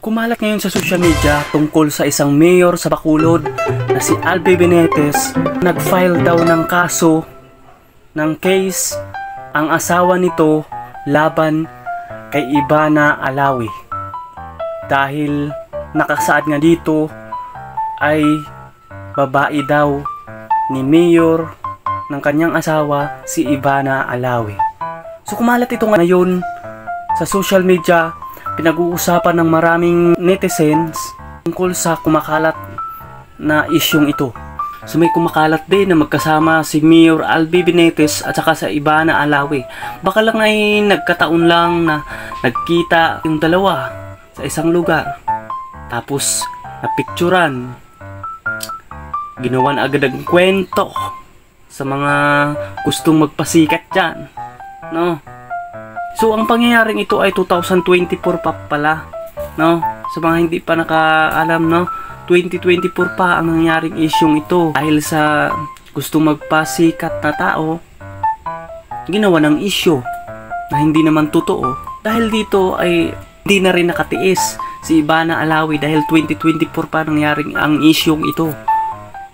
Kumalat ngayon sa social media tungkol sa isang mayor sa Bacolod na si Albi Benitez. Nag-file daw ng kaso, ng case, ang asawa nito laban kay Ivana Alawi. Dahil nakasaad nga dito ay babae daw ni mayor ng kanyang asawa, si Ivana Alawi. So kumalat ito ngayon sa social media. Pinag-uusapan ng maraming netizens tungkol sa kumakalat na isyong ito. So may kumakalat din na magkasama si Mayor Albi Benitez at saka sa Ivana Alawi. Baka lang ay nagkataon lang na nagkita yung dalawa sa isang lugar. Tapos napicturan. Ginawan agad ang kwento sa mga gustong magpasikat dyan. No? So, ang pangyayaring ito ay 2024 pa pala, no? Sa mga hindi pa nakaalam, no? 2024 pa ang nangyaring isyong ito. Dahil sa gustong magpasikat na tao, ginawa ng isyo na hindi naman totoo. Dahil dito ay hindi na rin nakatiis si Ivana Alawi dahil 2024 pa nangyaring ang isyong ito.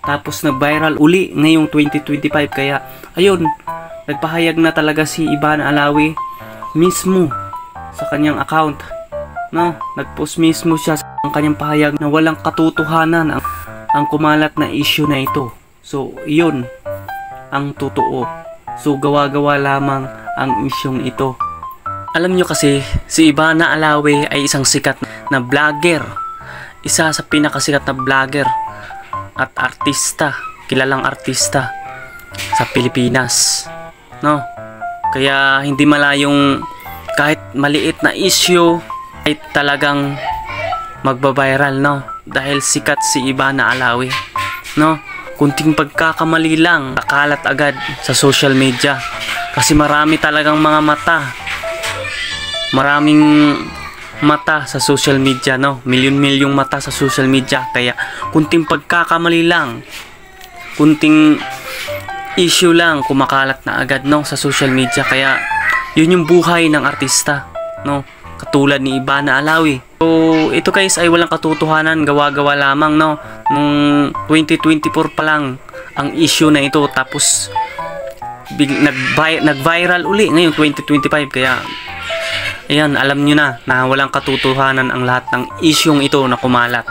Tapos nag-viral uli ngayong 2025. Kaya, ayun, nagpahayag na talaga si Ivana Alawi mismo sa kanyang account, no? Nagpost mismo siya sa kanyang pahayag na walang katotohanan ang kumalat na issue na ito. So, iyon ang totoo. So, gawa-gawa lamang ang isyong ito. Alam nyo kasi, si Ivana Alawi ay isang sikat na vlogger. Isa sa pinakasikat na vlogger at artista, kilalang artista sa Pilipinas, no? Kaya hindi malayong kahit maliit na issue ay talagang magbabiral, no? Dahil sikat si Ivana Alawi, no? Kunting pagkakamali lang, nakalat agad sa social media. Kasi marami talagang mga mata. Maraming mata sa social media, no? Milyon-milyong mata sa social media. Kaya kunting pagkakamali lang, kunting issue lang, kumakalat na agad, no, sa social media. Kaya yun yung buhay ng artista, no, katulad ni Ivana Alawi. So ito guys ay walang katotohanan, gawa-gawa lamang, no. Nung 2024 pa lang ang issue na ito, tapos nag-viral uli ngayong 2025. Kaya ayan, alam nyo na walang katotohanan ang lahat ng isyong ito na kumalat.